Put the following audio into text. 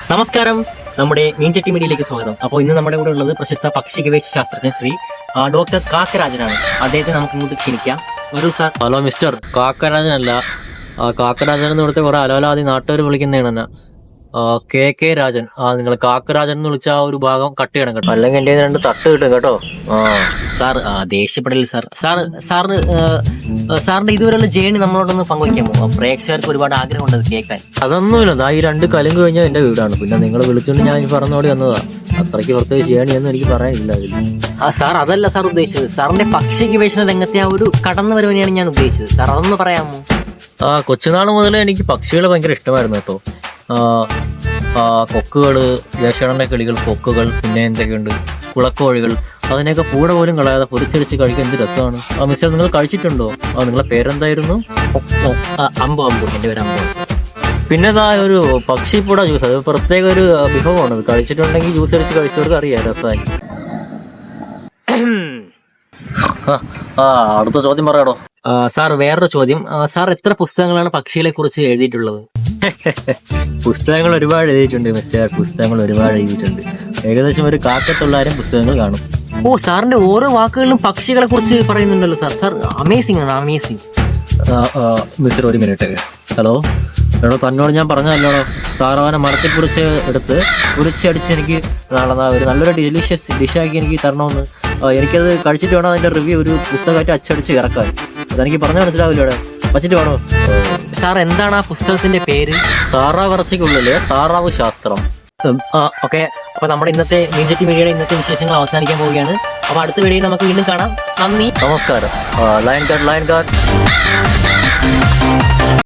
നമസ്കാരം, നമ്മുടെ മീൻചട്ടി മീഡിയയിലേക്ക് സ്വാഗതം. അപ്പോൾ ഇന്ന് നമ്മുടെ കൂടെ ഉള്ളത് പ്രശസ്ത പക്ഷി ഗവേഷണ ശാസ്ത്രജ്ഞൻ ശ്രീ ഡോക്ടർ കാക്കരാജനാണ്. അദ്ദേഹത്തെ നമുക്ക് ഇങ്ങോട്ട് ക്ഷണിക്കാം. വരൂ സാർ. ഹലോ മിസ്റ്റർ കാക്കരാജനല്ല, കാക്കരാജൻ എന്ന് വിളിച്ച കുറെ അലവലാതി നാട്ടുകാർ വിളിക്കുന്നതാണ് എന്നെ. കെ രാജൻ. നിങ്ങൾ കാക്കരാജൻ എന്ന് വിളിച്ച ആ ഒരു ഭാഗം കട്ട് ചെയ്യണം കേട്ടോ, അല്ലെങ്കിൽ എന്റെ രണ്ട് തട്ട് കിട്ടും കേട്ടോ. സാർ ദേഷ്യപ്പെടൽ സാർ. സാറിന്റെ ഇതുവരെയുള്ള ജേണി നമ്മളോടൊന്ന് പങ്കുവയ്ക്കാമോ? പ്രേക്ഷകർക്ക് ഒരുപാട് ആഗ്രഹമുണ്ട് അത് കേൾക്കാൻ. അതൊന്നുമില്ല, ഈ രണ്ട് കലുങ്ക് കഴിഞ്ഞാൽ എന്റെ വീടാണ്. പിന്നെ നിങ്ങൾ വിളിച്ചുകൊണ്ട് ഞാൻ പറഞ്ഞോടി വന്നതാ. അത്രയ്ക്ക് പ്രത്യേകിച്ച് ജേണിയൊന്നും എനിക്ക് പറയാനില്ല അതിൽ. സാർ അതല്ല സാർ ഉദ്ദേശിച്ചത്. സാറിന്റെ പക്ഷി ഗവേഷണ രംഗത്തെ ആ ഒരു കടന്നു വരവിനെയാണ് ഞാൻ ഉദ്ദേശിച്ചത്. സാർ അതൊന്ന് പറയാമോ? കൊച്ചുനാൾ മുതലേ എനിക്ക് പക്ഷികളെ ഭയങ്കര ഇഷ്ടമായിരുന്നു കേട്ടോ. കൊക്കുകള്, ദേശങ്ങളുടെ കിളികൾ, കൊക്കുകൾ, പിന്നെ എന്തൊക്കെയുണ്ട് കുളക്കോഴികൾ, അതിനെയൊക്കെ കൂടെ പോലും കളയാതെ പൊരിച്ചടിച്ച് കഴിക്കാൻ എന്ത് രസമാണ്. മിസ്റ്റർ നിങ്ങൾ കഴിച്ചിട്ടുണ്ടോ? നിങ്ങളെ പേരെന്തായിരുന്നു? അമ്പു. എന്റെ പേര് അമ്പു. പിന്നെ ഒരു പക്ഷിപ്പൂട ജ്യൂസ്, അത് പ്രത്യേക ഒരു വിഭവമാണ്. അത് കഴിച്ചിട്ടുണ്ടെങ്കിൽ ജ്യൂസ് അടിച്ച് കഴിച്ചവർക്ക് അറിയാം രസമായി. അടുത്ത ചോദ്യം പറയാടോ. സാർ വേറൊരു ചോദ്യം. സാർ എത്ര പുസ്തകങ്ങളാണ് പക്ഷികളെ കുറിച്ച് എഴുതിയിട്ടുള്ളത്? പുസ്തകങ്ങൾ ഒരുപാട് എഴുതിയിട്ടുണ്ട് മിസ്റ്റർ, പുസ്തകങ്ങൾ ഒരുപാട് എഴുതിയിട്ടുണ്ട്. ഏകദേശം ഒരു 1,000 പുസ്തകങ്ങൾ കാണും. സാറിന്റെ ഓരോ വാക്കുകളിലും പക്ഷികളെ കുറിച്ച് പറയുന്നുണ്ടല്ലോ സാർ. സാർ അമേസിംഗ് ആണ്, അമേസിംഗ്. മിസ്റ്റർ ഒരു മിനിറ്റ്. ഹലോ എടോ, തന്നോട് ഞാൻ പറഞ്ഞല്ലോ താറാവിനെ മരത്തിൽ കുറിച്ച് എടുത്ത് കുറിച്ചടിച്ച് എനിക്ക് നാളെ ഒരു നല്ലൊരു ഡെലിഷ്യസ് ഡിഷാക്കി എനിക്ക് തരണമെന്ന്. എനിക്കത് കഴിച്ചിട്ട് വേണം അതിന്റെ റിവ്യൂ ഒരു പുസ്തകമായിട്ട് അച്ചടിച്ച് ഇറക്കാൻ. അതെനിക്ക് പറഞ്ഞാൽ മനസ്സിലാവില്ല. ഇവിടെ വച്ചിട്ട് വേണോ? സാർ എന്താണ് ആ പുസ്തകത്തിന്റെ പേര്? താറാവിറച്ചിക്കുള്ളില് താറാവ് ശാസ്ത്രം. ഓക്കെ. അപ്പൊ നമ്മുടെ ഇന്നത്തെ മീൻചട്ടി മീഡിയയുടെ ഇന്നത്തെ വിശേഷങ്ങൾ അവസാനിക്കാൻ പോവുകയാണ്. അപ്പൊ അടുത്ത വീഡിയോയിൽ നമുക്ക് വീണ്ടും കാണാം. നന്ദി, നമസ്കാരം. Lion guard.